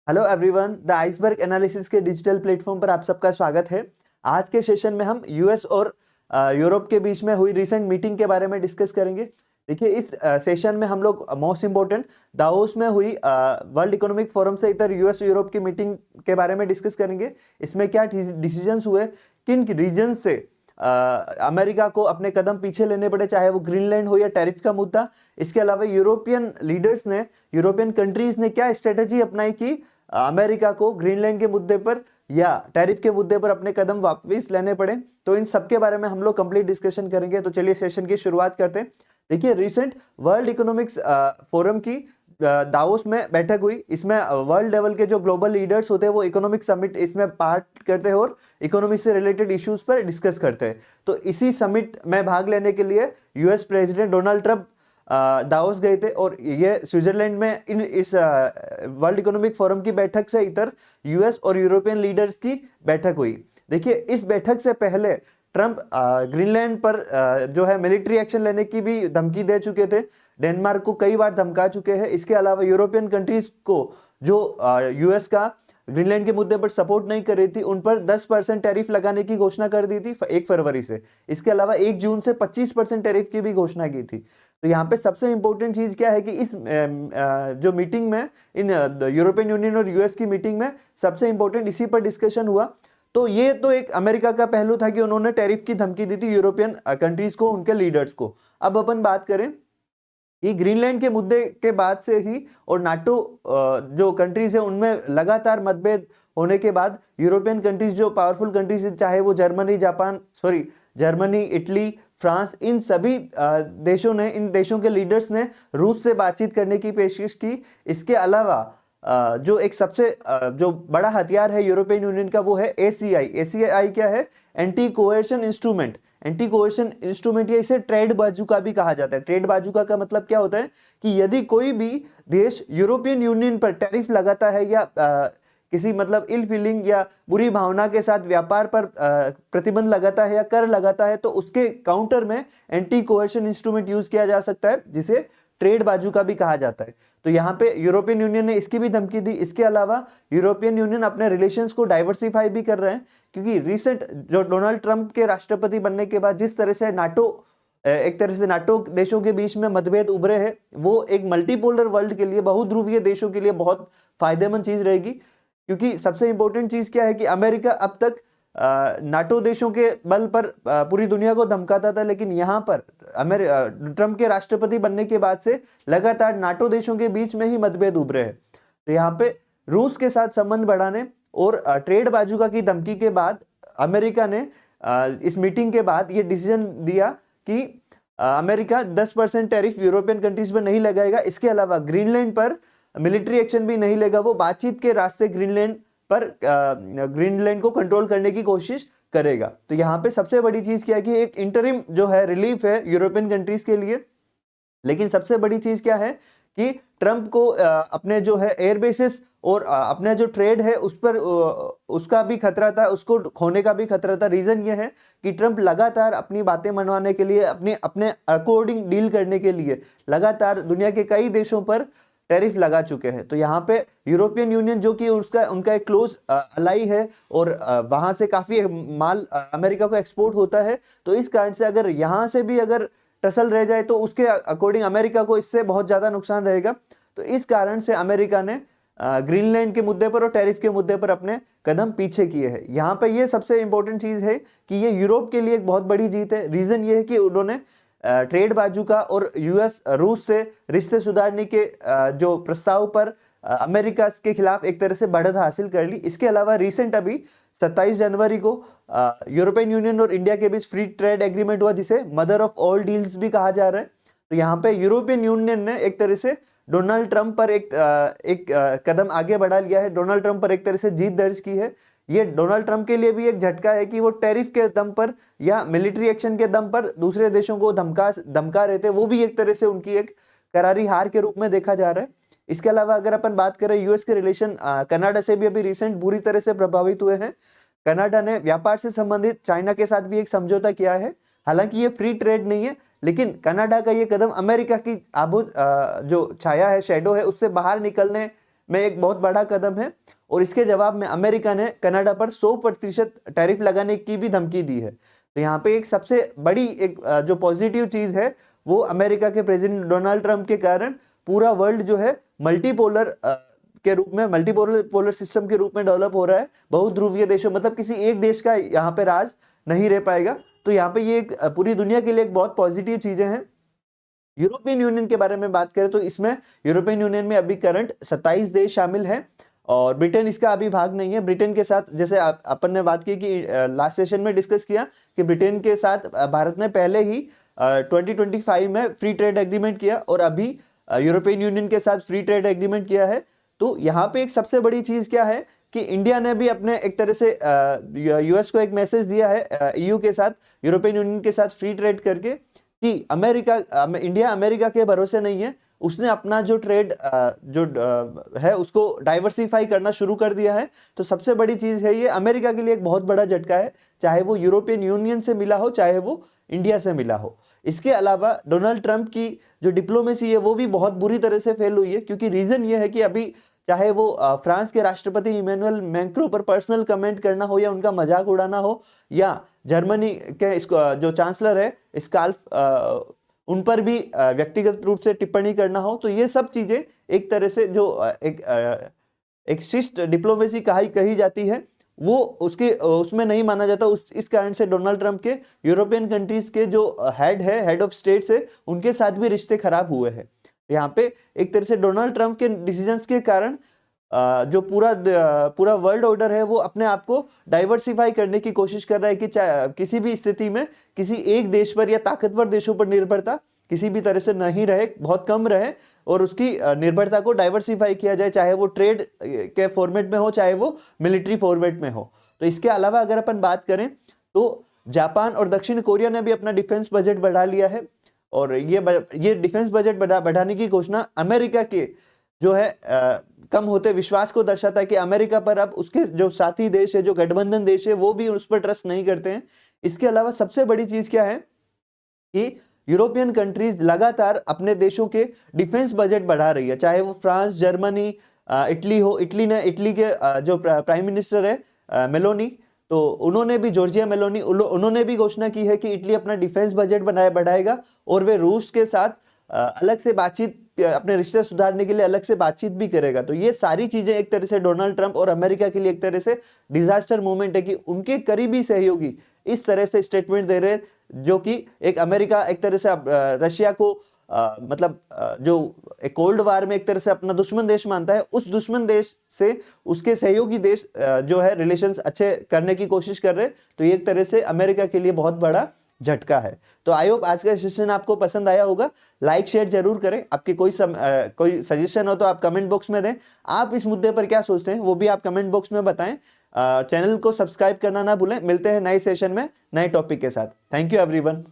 Hello everyone, the iceberg analysis के digital platform पर आप सबका स्वागत है। आज के सेशन में हम यूएस और यूरोप के बीच में हुई रिसेंट मीटिंग के बारे में डिस्कस करेंगे। देखिए, इस सेशन में हम लोग मोस्ट इम्पोर्टेंट दावोस में हुई वर्ल्ड इकोनॉमिक फोरम से इतर यूएस यूरोप की मीटिंग के बारे में डिस्कस करेंगे। इसमें क्या डिसीजंस हुए, किन रीजन से अमेरिका को अपने कदम पीछे लेने पड़े, चाहे वो ग्रीनलैंड हो या टैरिफ का मुद्दा। इसके अलावा यूरोपियन लीडर्स ने, यूरोपियन कंट्रीज ने क्या स्ट्रेटेजी अपनाई कि अमेरिका को ग्रीनलैंड के मुद्दे पर या टैरिफ के मुद्दे पर अपने कदम वापस लेने पड़े। तो इन सब के बारे में हम लोग कंप्लीट डिस्कशन करेंगे। तो चलिए सेशन की शुरुआत करते हैं। देखिए, रिसेंट वर्ल्ड इकोनॉमिक्स फोरम की दावोस में बैठक हुई। इसमें वर्ल्ड लेवल के जो ग्लोबल लीडर्स होते हैं वो इकोनॉमिक समिट इसमें पार्ट करते हैं और इकोनॉमी से रिलेटेड इश्यूज पर डिस्कस करते हैं। तो इसी समिट में भाग लेने के लिए US president Donald Trump Davos गए थे और ये स्विट्जरलैंड में इस वर्ल्ड इकोनॉमिक फोरम की बैठक से इतर यूएस और यूरोपियन लीडर्स की बैठक हुई। देखिए, इस बैठक से पहले ट्रंप ग्रीनलैंड पर जो है मिलिट्री एक्शन लेने की भी धमकी दे चुके थे। डेनमार्क को कई बार धमका चुके हैं। इसके अलावा यूरोपियन कंट्रीज को जो यूएस का ग्रीनलैंड के मुद्दे पर सपोर्ट नहीं कर रही थी, उन पर 10% टैरिफ लगाने की घोषणा कर दी थी 1 फरवरी से। इसके अलावा 1 जून से 25% टैरिफ की भी घोषणा की थी। तो यहाँ पे सबसे इंपॉर्टेंट चीज क्या है कि इस जो मीटिंग में, इन यूरोपियन यूनियन और यूएस की मीटिंग में सबसे इंपॉर्टेंट इसी पर डिस्कशन हुआ। तो ये तो एक अमेरिका का पहलू था कि उन्होंने टैरिफ की धमकी दी थी यूरोपियन कंट्रीज को, उनके लीडर्स को। अब अपन बात करें कि ग्रीनलैंड के मुद्दे के बाद से ही और नाटो जो कंट्रीज है उनमें लगातार मतभेद होने के बाद यूरोपियन कंट्रीज, जो पावरफुल कंट्रीज, चाहे वो जर्मनी, इटली, फ्रांस, इन सभी देशों ने, इन देशों के लीडर्स ने रूस से बातचीत करने की पेशकश की। इसके अलावा जो एक सबसे जो बड़ा हथियार है यूरोपियन यूनियन का, वो है एसीआई। एसीआई क्या है? Anti coercion instrument. Anti coercion instrument, या इसे ट्रेड बाजुका भी कहा जाता है। ट्रेड बाजुका का मतलब क्या होता है कि यदि कोई भी देश यूरोपियन यूनियन पर टैरिफ लगाता है या किसी मतलब इल फीलिंग या बुरी भावना के साथ व्यापार पर प्रतिबंध लगाता है या कर लगाता है, तो उसके काउंटर में एंटी कोएर्शन इंस्ट्रूमेंट यूज किया जा सकता है, जिसे ट्रेड बाजुका भी कहा जाता है। तो यहाँ पे यूरोपियन यूनियन ने इसकी भी धमकी दी। इसके अलावा यूरोपियन यूनियन अपने रिलेशंस को डाइवर्सिफाई भी कर रहे हैं, क्योंकि रिसेंट जो डोनाल्ड ट्रंप के राष्ट्रपति बनने के बाद जिस तरह से एक तरह से नाटो देशों के बीच में मतभेद उभरे हैं, वो एक मल्टीपोलर वर्ल्ड के लिए, बहुध्रुवीय देशों के लिए बहुत फायदेमंद चीज रहेगी। क्योंकि सबसे इंपॉर्टेंट चीज क्या है कि अमेरिका अब तक नाटो देशों के बल पर पूरी दुनिया को धमकाता था, लेकिन यहाँ पर ट्रंप के राष्ट्रपति बनने के बाद से लगातार नाटो देशों के बीच में ही मतभेद उभरे हैं। तो यहाँ पे रूस के साथ संबंध बढ़ाने और ट्रेड बाजुका की धमकी के बाद अमेरिका ने इस मीटिंग के बाद ये डिसीजन दिया कि अमेरिका 10% टैरिफ यूरोपियन कंट्रीज पर नहीं लगाएगा। इसके अलावा ग्रीनलैंड पर मिलिट्री एक्शन भी नहीं लेगा। वो बातचीत के रास्ते ग्रीनलैंड को कंट्रोल करने की कोशिश करेगा। तो यहाँ पे सबसे बड़ी चीज क्या है कि एक इंटरिम जो है रिलीफ है यूरोपियन कंट्रीज के लिए। लेकिन सबसे बड़ी चीज क्या है कि ट्रंप को अपने जो है एयर बेसिस और अपने जो ट्रेड है उस पर उसका भी खतरा था, उसको खोने का भी खतरा था। रीजन ये है कि ट्रंप लगातार अपनी बातें मनवाने के लिए, अपने अकॉर्डिंग डील करने के लिए लगातार दुनिया के कई देशों पर टैरिफ लगा चुके हैं। तो यहाँ पे यूरोपियन यूनियन, जो कि उनका एक क्लोज अलाई है और वहां से काफी माल अमेरिका को एक्सपोर्ट होता है, तो इस कारण से अगर यहाँ से भी अगर टसल रह जाए तो उसके अकॉर्डिंग अमेरिका को इससे बहुत ज्यादा नुकसान रहेगा। तो इस कारण से अमेरिका ने ग्रीनलैंड के मुद्दे पर और टैरिफ के मुद्दे पर अपने कदम पीछे किए हैं। यहाँ पे ये सबसे इंपॉर्टेंट चीज है कि ये यूरोप के लिए एक बहुत बड़ी जीत है। रीजन ये है कि उन्होंने ट्रेड बाजुका और यूएस रूस से रिश्ते सुधारने के जो प्रस्ताव पर अमेरिका के खिलाफ एक तरह से बढ़त हासिल कर ली। इसके अलावा रिसेंट अभी 27 जनवरी को यूरोपियन यूनियन और इंडिया के बीच फ्री ट्रेड एग्रीमेंट हुआ, जिसे मदर ऑफ ऑल डील्स भी कहा जा रहा है। तो यहाँ पे यूरोपियन यूनियन ने एक तरह से डोनाल्ड ट्रंप पर एक कदम आगे बढ़ा लिया है। डोनाल्ड ट्रंप पर एक तरह से जीत दर्ज की है। ये डोनाल्ड ट्रंप के लिए भी एक झटका है कि वो टैरिफ के दम पर या मिलिट्री एक्शन के दम पर दूसरे देशों को धमका रहे थे। वो भी एक तरह से उनकी एक करारी हार के रूप में देखा जा रहा है। इसके अलावा अगर अपन बात करें यूएस के रिलेशन कनाडा से भी अभी रिसेंट बुरी तरह से प्रभावित हुए हैं। कनाडा ने व्यापार से संबंधित चाइना के साथ भी एक समझौता किया है। हालांकि ये फ्री ट्रेड नहीं है, लेकिन कनाडा का ये कदम अमेरिका की जो छाया है, शेडो है, उससे बाहर निकलने में एक बहुत बड़ा कदम है, और इसके जवाब में अमेरिका ने कनाडा पर 100% टैरिफ लगाने की भी धमकी दी है। तो यहाँ पे एक सबसे बड़ी एक जो पॉजिटिव चीज है वो अमेरिका के प्रेसिडेंट डोनाल्ड ट्रंप के कारण पूरा वर्ल्ड जो है मल्टीपोलर के रूप में, मल्टीपोलर सिस्टम के रूप में डेवलप हो रहा है। बहुध्रुवीय देशों, मतलब किसी एक देश का यहाँ पे राज नहीं रह पाएगा। तो यहाँ पे ये एक पूरी दुनिया के लिए एक बहुत पॉजिटिव चीजें हैं। यूरोपियन यूनियन के बारे में बात करें तो इसमें यूरोपियन यूनियन में अभी करंट 27 देश शामिल हैं, और ब्रिटेन इसका अभी भाग नहीं है। ब्रिटेन के साथ जैसे अपन ने बात की कि लास्ट सेशन में डिस्कस किया कि ब्रिटेन के साथ भारत ने पहले ही 2025 में फ्री ट्रेड एग्रीमेंट किया, और अभी यूरोपियन यूनियन के साथ फ्री ट्रेड एग्रीमेंट किया है। तो यहाँ पे एक सबसे बड़ी चीज क्या है कि इंडिया ने भी अपने एक तरह से यूएस को एक मैसेज दिया है ईयू के साथ, यूरोपियन यूनियन के साथ फ्री ट्रेड करके, कि इंडिया अमेरिका के भरोसे नहीं है। उसने अपना जो ट्रेड है उसको डाइवर्सिफाई करना शुरू कर दिया है। तो सबसे बड़ी चीज है ये, अमेरिका के लिए एक बहुत बड़ा झटका है, चाहे वो यूरोपियन यूनियन से मिला हो चाहे वो इंडिया से मिला हो। इसके अलावा डोनाल्ड ट्रंप की जो डिप्लोमेसी है वो भी बहुत बुरी तरह से फेल हुई है, क्योंकि रीजन ये है कि अभी चाहे वो फ्रांस के राष्ट्रपति इमैनुअल मैक्रों पर पर्सनल कमेंट करना हो या उनका मजाक उड़ाना हो, या जर्मनी के जो चांसलर है स्काल्फ उन पर भी व्यक्तिगत रूप से टिप्पणी करना हो, तो ये सब चीजें एक तरह से जो एक शिष्ट डिप्लोमेसी कही जाती है वो उसमें नहीं माना जाता। इस कारण से डोनाल्ड ट्रंप के यूरोपियन कंट्रीज के जो हेड ऑफ स्टेट्स है उनके साथ भी रिश्ते खराब हुए हैं। यहाँ पे एक तरह से डोनाल्ड ट्रंप के डिसीजंस के कारण जो पूरा वर्ल्ड ऑर्डर है वो अपने आप को डाइवर्सिफाई करने की कोशिश कर रहा है कि किसी भी स्थिति में किसी एक देश पर या ताकतवर देशों पर निर्भरता किसी भी तरह से नहीं रहे, बहुत कम रहे, और उसकी निर्भरता को डाइवर्सिफाई किया जाए, चाहे वो ट्रेड के फॉर्मेट में हो चाहे वो मिलिट्री फॉर्मेट में हो। तो इसके अलावा अगर अपन बात करें तो जापान और दक्षिण कोरिया ने भी अपना डिफेंस बजट बढ़ा लिया है, और ये डिफेंस बजट बढ़ाने की घोषणा अमेरिका के जो है कम होते विश्वास को दर्शाता है कि अमेरिका पर अब उसके जो साथी देश है, जो गठबंधन देश है, वो भी उस पर ट्रस्ट नहीं करते हैं। इसके अलावा सबसे बड़ी चीज क्या है कि यूरोपियन कंट्रीज लगातार अपने देशों के डिफेंस बजट बढ़ा रही है, चाहे वो फ्रांस, जर्मनी, इटली हो। इटली के जो प्राइम मिनिस्टर है मेलोनी, तो उन्होंने भी, जॉर्जिया मेलोनी, उन्होंने भी घोषणा की है कि इटली अपना डिफेंस बजट बढ़ाएगा, और वे रूस के साथ अलग से बातचीत, अपने रिश्ते सुधारने के लिए अलग से बातचीत भी करेगा। तो ये सारी चीजें एक तरह से डोनाल्ड ट्रंप और अमेरिका के लिए एक तरह से डिजास्टर मूवमेंट है कि उनके करीबी सहयोगी इस तरह से स्टेटमेंट दे रहे, जो कि एक अमेरिका एक तरह से रशिया को जो एक कोल्ड वार में एक तरह से अपना दुश्मन देश मानता है, उस दुश्मन देश से उसके सहयोगी देश जो है रिलेशंस अच्छे करने की कोशिश कर रहे। तो ये एक तरह से अमेरिका के लिए बहुत बड़ा झटका है। तो आई होप आज का सेशन आपको पसंद आया होगा। लाइक शेयर जरूर करें। आपकी कोई सजेशन हो तो आप कमेंट बॉक्स में दें। आप इस मुद्दे पर क्या सोचते हैं वो भी आप कमेंट बॉक्स में बताएं। चैनल को सब्सक्राइब करना ना भूलें। मिलते हैं नए सेशन में नए टॉपिक के साथ। Thank you everyone.